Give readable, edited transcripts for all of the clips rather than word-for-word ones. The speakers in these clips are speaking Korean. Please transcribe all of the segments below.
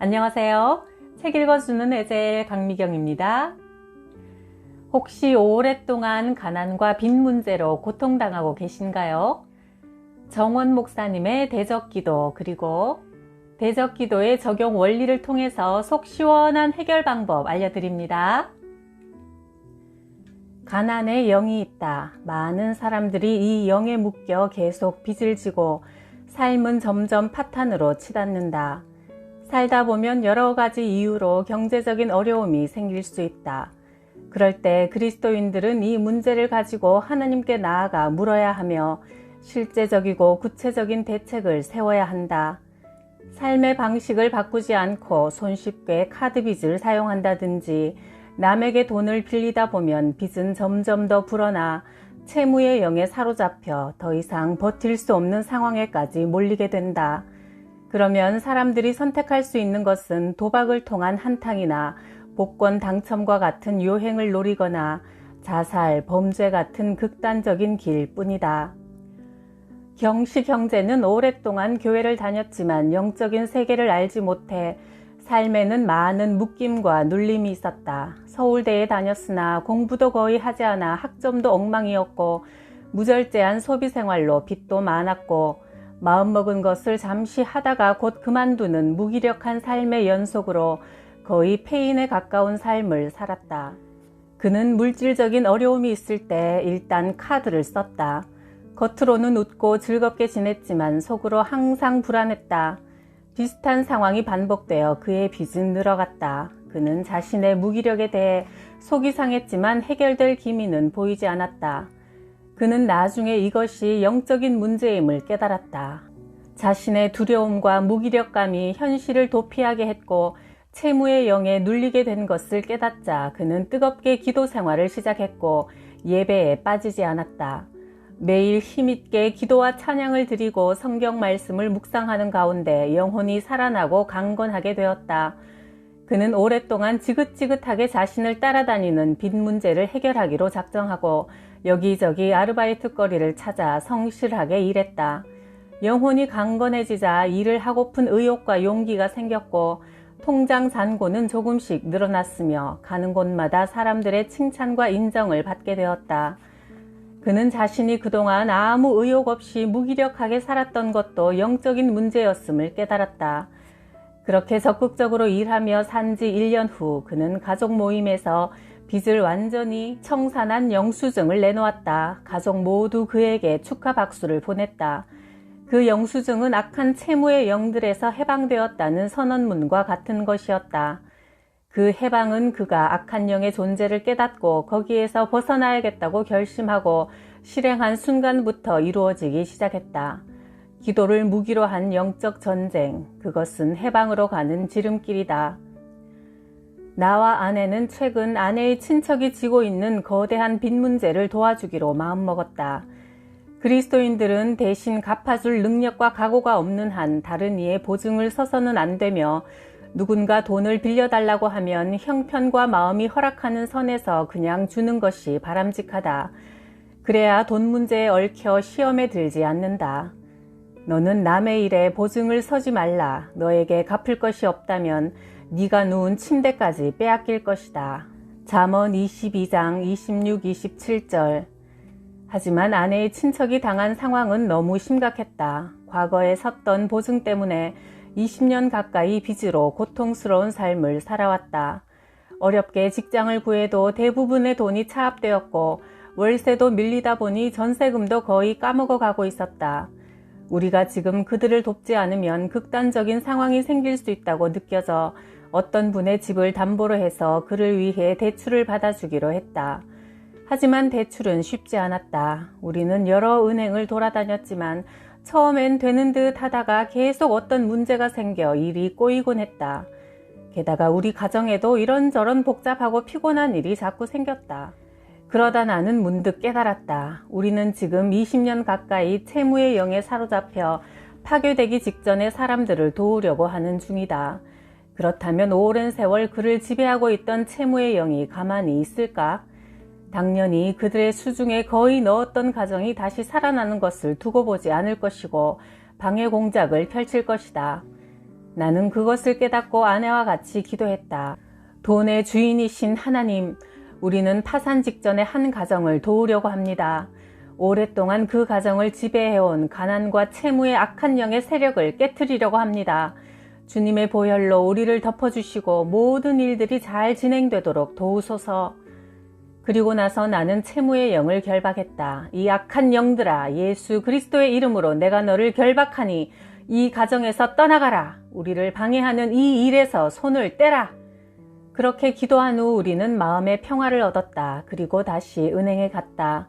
안녕하세요. 책 읽어주는 애제 강미경입니다. 혹시 오랫동안 가난과 빚 문제로 고통당하고 계신가요? 정원 목사님의 대적기도 그리고 대적기도의 적용 원리를 통해서 속 시원한 해결 방법 알려드립니다. 가난에 영이 있다. 많은 사람들이 이 영에 묶여 계속 빚을 지고 삶은 점점 파탄으로 치닫는다. 살다 보면 여러 가지 이유로 경제적인 어려움이 생길 수 있다. 그럴 때 그리스도인들은 이 문제를 가지고 하나님께 나아가 물어야 하며 실제적이고 구체적인 대책을 세워야 한다. 삶의 방식을 바꾸지 않고 손쉽게 카드 빚을 사용한다든지 남에게 돈을 빌리다 보면 빚은 점점 더 불어나 채무의 영에 사로잡혀 더 이상 버틸 수 없는 상황에까지 몰리게 된다. 그러면 사람들이 선택할 수 있는 것은 도박을 통한 한탕이나 복권 당첨과 같은 요행을 노리거나 자살, 범죄 같은 극단적인 길 뿐이다. 경식 형제는 오랫동안 교회를 다녔지만 영적인 세계를 알지 못해 삶에는 많은 묶임과 눌림이 있었다. 서울대에 다녔으나 공부도 거의 하지 않아 학점도 엉망이었고 무절제한 소비 생활로 빚도 많았고 마음먹은 것을 잠시 하다가 곧 그만두는 무기력한 삶의 연속으로 거의 폐인에 가까운 삶을 살았다. 그는 물질적인 어려움이 있을 때 일단 카드를 썼다. 겉으로는 웃고 즐겁게 지냈지만 속으로 항상 불안했다. 비슷한 상황이 반복되어 그의 빚은 늘어갔다. 그는 자신의 무기력에 대해 속이 상했지만 해결될 기미는 보이지 않았다. 그는 나중에 이것이 영적인 문제임을 깨달았다. 자신의 두려움과 무기력감이 현실을 도피하게 했고 채무의 영에 눌리게 된 것을 깨닫자 그는 뜨겁게 기도 생활을 시작했고 예배에 빠지지 않았다. 매일 힘있게 기도와 찬양을 드리고 성경 말씀을 묵상하는 가운데 영혼이 살아나고 강건하게 되었다. 그는 오랫동안 지긋지긋하게 자신을 따라다니는 빚 문제를 해결하기로 작정하고 여기저기 아르바이트 거리를 찾아 성실하게 일했다. 영혼이 강건해지자 일을 하고픈 의욕과 용기가 생겼고 통장 잔고는 조금씩 늘어났으며 가는 곳마다 사람들의 칭찬과 인정을 받게 되었다. 그는 자신이 그동안 아무 의욕 없이 무기력하게 살았던 것도 영적인 문제였음을 깨달았다. 그렇게 적극적으로 일하며 산지 1년 후 그는 가족 모임에서 빚을 완전히 청산한 영수증을 내놓았다. 가족 모두 그에게 축하 박수를 보냈다. 그 영수증은 악한 채무의 영들에서 해방되었다는 선언문과 같은 것이었다. 그 해방은 그가 악한 영의 존재를 깨닫고 거기에서 벗어나야겠다고 결심하고 실행한 순간부터 이루어지기 시작했다. 기도를 무기로 한 영적 전쟁, 그것은 해방으로 가는 지름길이다. 나와 아내는 최근 아내의 친척이 지고 있는 거대한 빚 문제를 도와주기로 마음먹었다. 그리스도인들은 대신 갚아줄 능력과 각오가 없는 한 다른 이의 보증을 서서는 안 되며 누군가 돈을 빌려달라고 하면 형편과 마음이 허락하는 선에서 그냥 주는 것이 바람직하다. 그래야 돈 문제에 얽혀 시험에 들지 않는다. 너는 남의 일에 보증을 서지 말라. 너에게 갚을 것이 없다면 네가 누운 침대까지 빼앗길 것이다. 잠언 22장 26, 27절. 하지만 아내의 친척이 당한 상황은 너무 심각했다. 과거에 섰던 보증 때문에 20년 가까이 빚으로 고통스러운 삶을 살아왔다. 어렵게 직장을 구해도 대부분의 돈이 차압되었고 월세도 밀리다 보니 전세금도 거의 까먹어 가고 있었다. 우리가 지금 그들을 돕지 않으면 극단적인 상황이 생길 수 있다고 느껴져 어떤 분의 집을 담보로 해서 그를 위해 대출을 받아주기로 했다. 하지만 대출은 쉽지 않았다. 우리는 여러 은행을 돌아다녔지만 처음엔 되는 듯 하다가 계속 어떤 문제가 생겨 일이 꼬이곤 했다. 게다가 우리 가정에도 이런저런 복잡하고 피곤한 일이 자꾸 생겼다. 그러다 나는 문득 깨달았다. 우리는 지금 20년 가까이 채무의 영에 사로잡혀 파괴되기 직전의 사람들을 도우려고 하는 중이다. 그렇다면 오랜 세월 그를 지배하고 있던 채무의 영이 가만히 있을까? 당연히 그들의 수중에 거의 넣었던 가정이 다시 살아나는 것을 두고 보지 않을 것이고 방해 공작을 펼칠 것이다. 나는 그것을 깨닫고 아내와 같이 기도했다. 돈의 주인이신 하나님, 우리는 파산 직전의 한 가정을 도우려고 합니다. 오랫동안 그 가정을 지배해온 가난과 채무의 악한 영의 세력을 깨트리려고 합니다. 주님의 보혈로 우리를 덮어주시고 모든 일들이 잘 진행되도록 도우소서. 그리고 나서 나는 채무의 영을 결박했다. 이 악한 영들아, 예수 그리스도의 이름으로 내가 너를 결박하니 이 가정에서 떠나가라. 우리를 방해하는 이 일에서 손을 떼라. 그렇게 기도한 후 우리는 마음의 평화를 얻었다. 그리고 다시 은행에 갔다.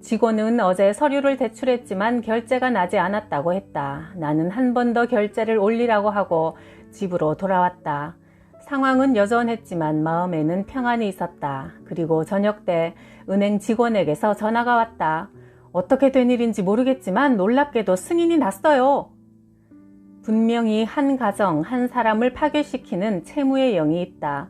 직원은 어제 서류를 제출했지만 결제가 나지 않았다고 했다. 나는 한 번 더 결제를 올리라고 하고 집으로 돌아왔다. 상황은 여전했지만 마음에는 평안이 있었다. 그리고 저녁 때 은행 직원에게서 전화가 왔다. 어떻게 된 일인지 모르겠지만 놀랍게도 승인이 났어요. 분명히 한 가정, 한 사람을 파괴시키는 채무의 영이 있다.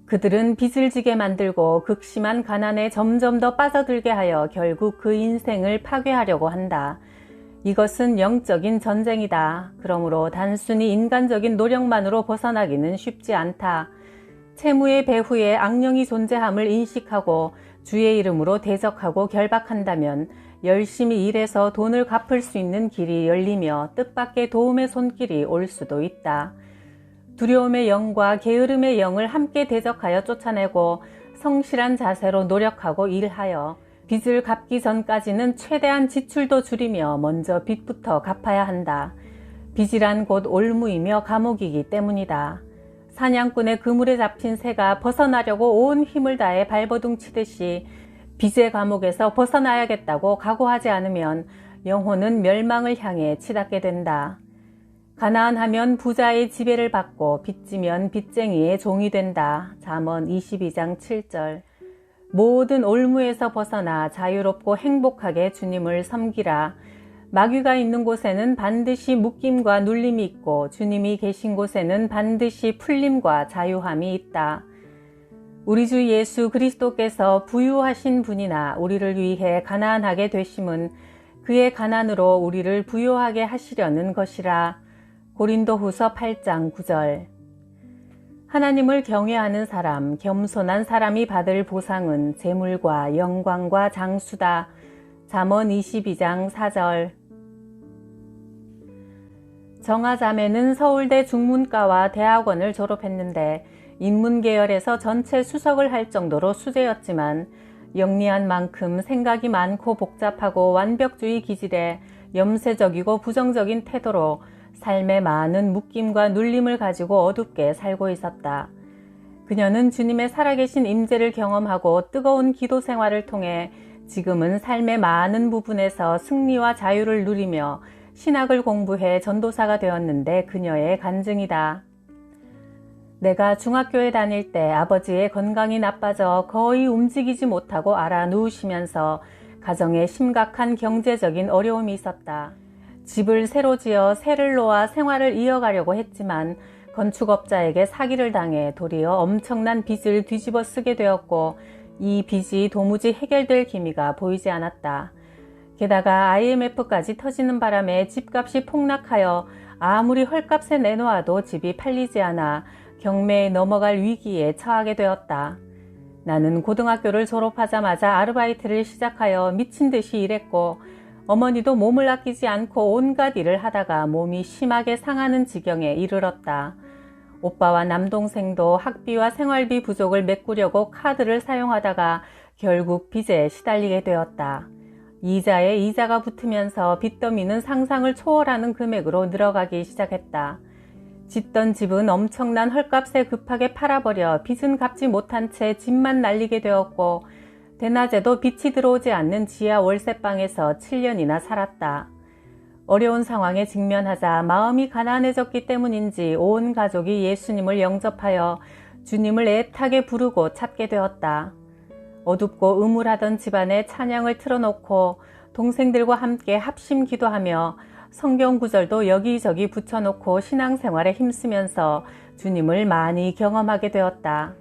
그들은 빚을 지게 만들고 극심한 가난에 점점 더 빠져들게 하여 결국 그 인생을 파괴하려고 한다. 이것은 영적인 전쟁이다. 그러므로 단순히 인간적인 노력만으로 벗어나기는 쉽지 않다. 채무의 배후에 악령이 존재함을 인식하고 주의 이름으로 대적하고 결박한다면 열심히 일해서 돈을 갚을 수 있는 길이 열리며 뜻밖의 도움의 손길이 올 수도 있다. 두려움의 영과 게으름의 영을 함께 대적하여 쫓아내고 성실한 자세로 노력하고 일하여 빚을 갚기 전까지는 최대한 지출도 줄이며 먼저 빚부터 갚아야 한다. 빚이란 곧 올무이며 감옥이기 때문이다. 사냥꾼의 그물에 잡힌 새가 벗어나려고 온 힘을 다해 발버둥 치듯이 빚의 감옥에서 벗어나야겠다고 각오하지 않으면 영혼은 멸망을 향해 치닫게 된다. 가난하면 부자의 지배를 받고 빚지면 빚쟁이의 종이 된다. 잠언 22장 7절. 모든 올무에서 벗어나 자유롭고 행복하게 주님을 섬기라. 마귀가 있는 곳에는 반드시 묶임과 눌림이 있고 주님이 계신 곳에는 반드시 풀림과 자유함이 있다. 우리 주 예수 그리스도께서 부유하신 분이나 우리를 위해 가난하게 되심은 그의 가난으로 우리를 부유하게 하시려는 것이라. 고린도후서 8장 9절. 하나님을 경외하는 사람, 겸손한 사람이 받을 보상은 재물과 영광과 장수다. 잠언 22장 4절. 정아자매는 서울대 중문과와 대학원을 졸업했는데 인문계열에서 전체 수석을 할 정도로 수재였지만 영리한 만큼 생각이 많고 복잡하고 완벽주의 기질에 염세적이고 부정적인 태도로 삶에 많은 묶임과 눌림을 가지고 어둡게 살고 있었다. 그녀는 주님의 살아계신 임재를 경험하고 뜨거운 기도 생활을 통해 지금은 삶의 많은 부분에서 승리와 자유를 누리며 신학을 공부해 전도사가 되었는데 그녀의 간증이다. 내가 중학교에 다닐 때 아버지의 건강이 나빠져 거의 움직이지 못하고 알아 누우시면서 가정에 심각한 경제적인 어려움이 있었다. 집을 새로 지어 세를 놓아 생활을 이어가려고 했지만 건축업자에게 사기를 당해 도리어 엄청난 빚을 뒤집어 쓰게 되었고 이 빚이 도무지 해결될 기미가 보이지 않았다. 게다가 IMF까지 터지는 바람에 집값이 폭락하여 아무리 헐값에 내놓아도 집이 팔리지 않아 경매에 넘어갈 위기에 처하게 되었다. 나는 고등학교를 졸업하자마자 아르바이트를 시작하여 미친 듯이 일했고 어머니도 몸을 아끼지 않고 온갖 일을 하다가 몸이 심하게 상하는 지경에 이르렀다. 오빠와 남동생도 학비와 생활비 부족을 메꾸려고 카드를 사용하다가 결국 빚에 시달리게 되었다. 이자에 이자가 붙으면서 빚더미는 상상을 초월하는 금액으로 늘어가기 시작했다. 짓던 집은 엄청난 헐값에 급하게 팔아버려 빚은 갚지 못한 채 집만 날리게 되었고 대낮에도 빛이 들어오지 않는 지하 월세방에서 7년이나 살았다. 어려운 상황에 직면하자 마음이 가난해졌기 때문인지 온 가족이 예수님을 영접하여 주님을 애타게 부르고 찾게 되었다. 어둡고 음울하던 집안에 찬양을 틀어놓고 동생들과 함께 합심 기도하며 성경 구절도 여기저기 붙여놓고 신앙생활에 힘쓰면서 주님을 많이 경험하게 되었다.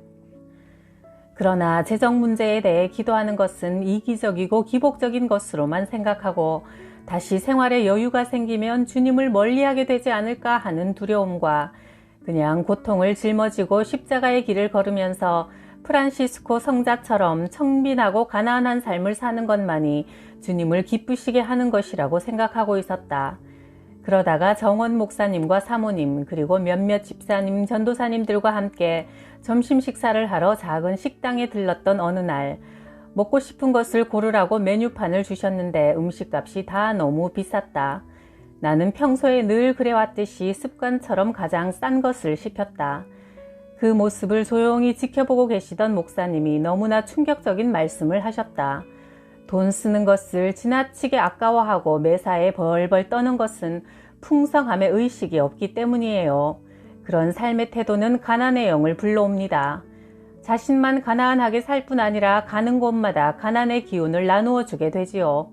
그러나 재정 문제에 대해 기도하는 것은 이기적이고 기복적인 것으로만 생각하고 다시 생활에 여유가 생기면 주님을 멀리하게 되지 않을까 하는 두려움과 그냥 고통을 짊어지고 십자가의 길을 걸으면서 프란시스코 성자처럼 청빈하고 가난한 삶을 사는 것만이 주님을 기쁘시게 하는 것이라고 생각하고 있었다. 그러다가 정원 목사님과 사모님 그리고 몇몇 집사님, 전도사님들과 함께 점심 식사를 하러 작은 식당에 들렀던 어느 날 먹고 싶은 것을 고르라고 메뉴판을 주셨는데 음식값이 다 너무 비쌌다. 나는 평소에 늘 그래왔듯이 습관처럼 가장 싼 것을 시켰다. 그 모습을 조용히 지켜보고 계시던 목사님이 너무나 충격적인 말씀을 하셨다. 돈 쓰는 것을 지나치게 아까워하고 매사에 벌벌 떠는 것은 풍성함의 의식이 없기 때문이에요. 그런 삶의 태도는 가난의 영을 불러옵니다. 자신만 가난하게 살 뿐 아니라 가는 곳마다 가난의 기운을 나누어 주게 되지요.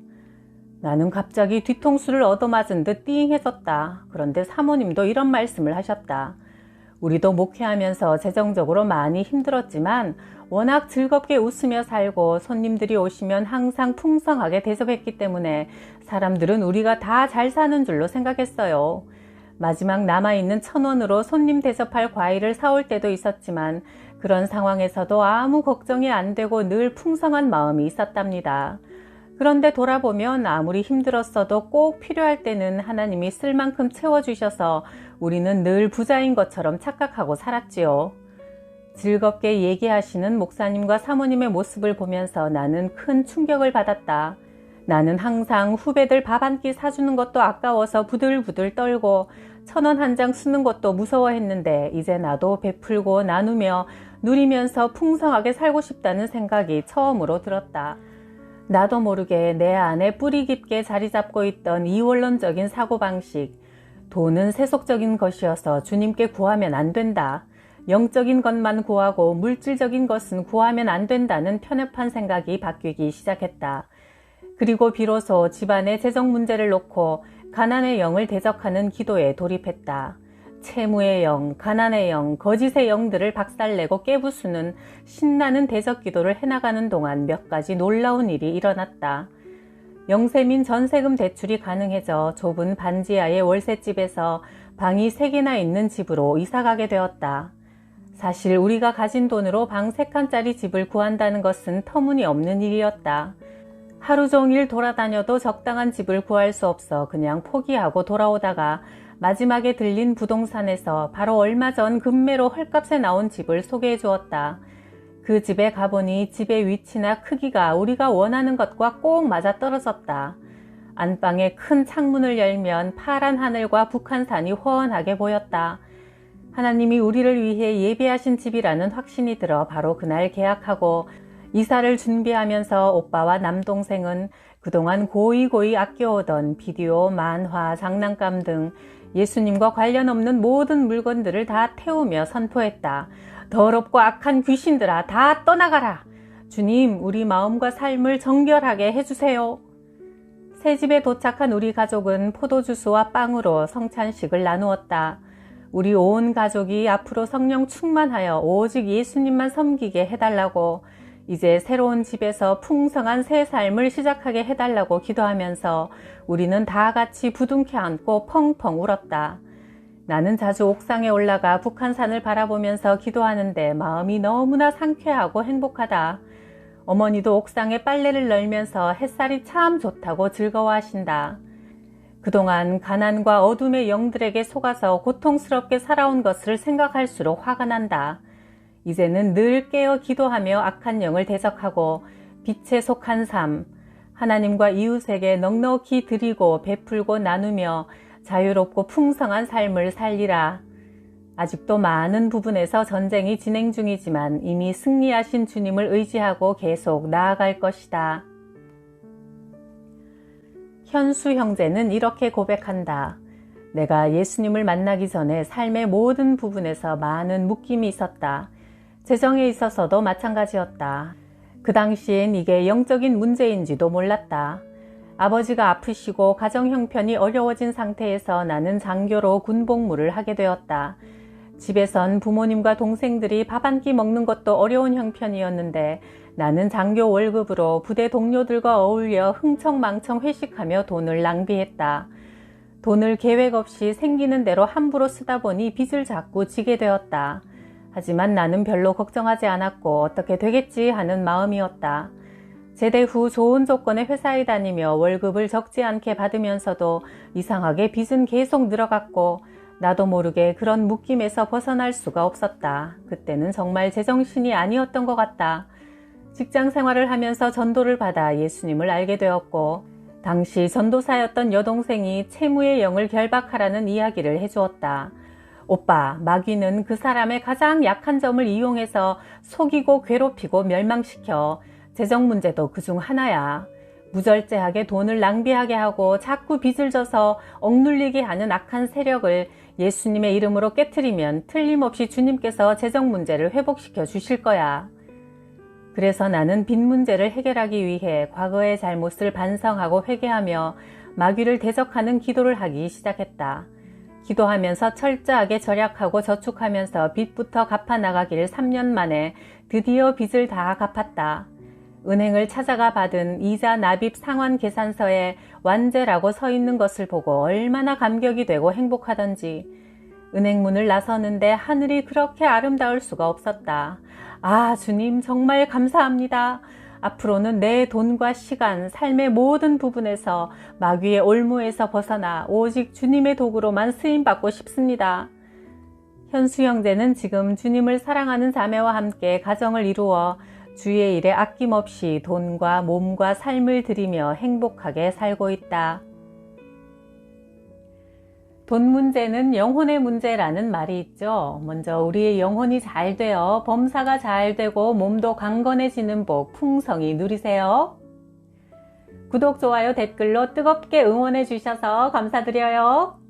나는 갑자기 뒤통수를 얻어맞은 듯 띵해졌다. 그런데 사모님도 이런 말씀을 하셨다. 우리도 목회하면서 재정적으로 많이 힘들었지만 워낙 즐겁게 웃으며 살고 손님들이 오시면 항상 풍성하게 대접했기 때문에 사람들은 우리가 다 잘 사는 줄로 생각했어요. 마지막 남아있는 1,000원으로 손님 대접할 과일을 사올 때도 있었지만 그런 상황에서도 아무 걱정이 안 되고 늘 풍성한 마음이 있었답니다. 그런데 돌아보면 아무리 힘들었어도 꼭 필요할 때는 하나님이 쓸 만큼 채워주셔서 우리는 늘 부자인 것처럼 착각하고 살았지요. 즐겁게 얘기하시는 목사님과 사모님의 모습을 보면서 나는 큰 충격을 받았다. 나는 항상 후배들 밥 한 끼 사주는 것도 아까워서 부들부들 떨고 1,000원 한 장 쓰는 것도 무서워했는데 이제 나도 베풀고 나누며 누리면서 풍성하게 살고 싶다는 생각이 처음으로 들었다. 나도 모르게 내 안에 뿌리 깊게 자리 잡고 있던 이원론적인 사고방식, 돈은 세속적인 것이어서 주님께 구하면 안 된다. 영적인 것만 구하고 물질적인 것은 구하면 안 된다는 편협한 생각이 바뀌기 시작했다. 그리고 비로소 집안의 재정 문제를 놓고 가난의 영을 대적하는 기도에 돌입했다. 채무의 영, 가난의 영, 거짓의 영들을 박살내고 깨부수는 신나는 대적 기도를 해나가는 동안 몇 가지 놀라운 일이 일어났다. 영세민 전세금 대출이 가능해져 좁은 반지하의 월세집에서 방이 3개나 있는 집으로 이사가게 되었다. 사실 우리가 가진 돈으로 방 3칸짜리 집을 구한다는 것은 터무니없는 일이었다. 하루 종일 돌아다녀도 적당한 집을 구할 수 없어 그냥 포기하고 돌아오다가 마지막에 들린 부동산에서 바로 얼마 전 급매로 헐값에 나온 집을 소개해 주었다. 그 집에 가보니 집의 위치나 크기가 우리가 원하는 것과 꼭 맞아떨어졌다. 안방에 큰 창문을 열면 파란 하늘과 북한산이 훤하게 보였다. 하나님이 우리를 위해 예비하신 집이라는 확신이 들어 바로 그날 계약하고 이사를 준비하면서 오빠와 남동생은 그동안 고이고이 아껴오던 비디오, 만화, 장난감 등 예수님과 관련 없는 모든 물건들을 다 태우며 선포했다. 더럽고 악한 귀신들아, 다 떠나가라! 주님, 우리 마음과 삶을 정결하게 해주세요. 새 집에 도착한 우리 가족은 포도주스와 빵으로 성찬식을 나누었다. 우리 온 가족이 앞으로 성령 충만하여 오직 예수님만 섬기게 해달라고, 이제 새로운 집에서 풍성한 새 삶을 시작하게 해달라고 기도하면서 우리는 다 같이 부둥켜 안고 펑펑 울었다. 나는 자주 옥상에 올라가 북한산을 바라보면서 기도하는데 마음이 너무나 상쾌하고 행복하다. 어머니도 옥상에 빨래를 널면서 햇살이 참 좋다고 즐거워하신다. 그동안 가난과 어둠의 영들에게 속아서 고통스럽게 살아온 것을 생각할수록 화가 난다. 이제는 늘 깨어 기도하며 악한 영을 대적하고 빛에 속한 삶, 하나님과 이웃에게 넉넉히 드리고 베풀고 나누며 자유롭고 풍성한 삶을 살리라. 아직도 많은 부분에서 전쟁이 진행 중이지만 이미 승리하신 주님을 의지하고 계속 나아갈 것이다. 현수 형제는 이렇게 고백한다. 내가 예수님을 만나기 전에 삶의 모든 부분에서 많은 묶임이 있었다. 재정에 있어서도 마찬가지였다. 그 당시엔 이게 영적인 문제인지도 몰랐다. 아버지가 아프시고 가정 형편이 어려워진 상태에서 나는 장교로 군복무를 하게 되었다. 집에선 부모님과 동생들이 밥 한 끼 먹는 것도 어려운 형편이었는데 나는 장교 월급으로 부대 동료들과 어울려 흥청망청 회식하며 돈을 낭비했다. 돈을 계획 없이 생기는 대로 함부로 쓰다 보니 빚을 자꾸 지게 되었다. 하지만 나는 별로 걱정하지 않았고 어떻게 되겠지 하는 마음이었다. 제대 후 좋은 조건의 회사에 다니며 월급을 적지 않게 받으면서도 이상하게 빚은 계속 늘어갔고 나도 모르게 그런 묶임에서 벗어날 수가 없었다. 그때는 정말 제정신이 아니었던 것 같다. 직장 생활을 하면서 전도를 받아 예수님을 알게 되었고 당시 전도사였던 여동생이 채무의 영을 결박하라는 이야기를 해주었다. 오빠, 마귀는 그 사람의 가장 약한 점을 이용해서 속이고 괴롭히고 멸망시켜 재정 문제도 그중 하나야. 무절제하게 돈을 낭비하게 하고 자꾸 빚을 져서 억눌리게 하는 악한 세력을 예수님의 이름으로 깨트리면 틀림없이 주님께서 재정 문제를 회복시켜 주실 거야. 그래서 나는 빚 문제를 해결하기 위해 과거의 잘못을 반성하고 회개하며 마귀를 대적하는 기도를 하기 시작했다. 기도하면서 철저하게 절약하고 저축하면서 빚부터 갚아나가길 3년 만에 드디어 빚을 다 갚았다. 은행을 찾아가 받은 이자 납입 상환 계산서에 완제라고 서 있는 것을 보고 얼마나 감격이 되고 행복하던지. 은행 문을 나서는데 하늘이 그렇게 아름다울 수가 없었다. 아, 주님 정말 감사합니다. 앞으로는 내 돈과 시간, 삶의 모든 부분에서 마귀의 올무에서 벗어나 오직 주님의 도구로만 쓰임받고 싶습니다. 현수 형제는 지금 주님을 사랑하는 자매와 함께 가정을 이루어 주의 일에 아낌없이 돈과 몸과 삶을 들이며 행복하게 살고 있다. 돈 문제는 영혼의 문제라는 말이 있죠. 먼저 우리의 영혼이 잘 되어 범사가 잘 되고 몸도 강건해지는 복 풍성히 누리세요. 구독, 좋아요, 댓글로 뜨겁게 응원해 주셔서 감사드려요.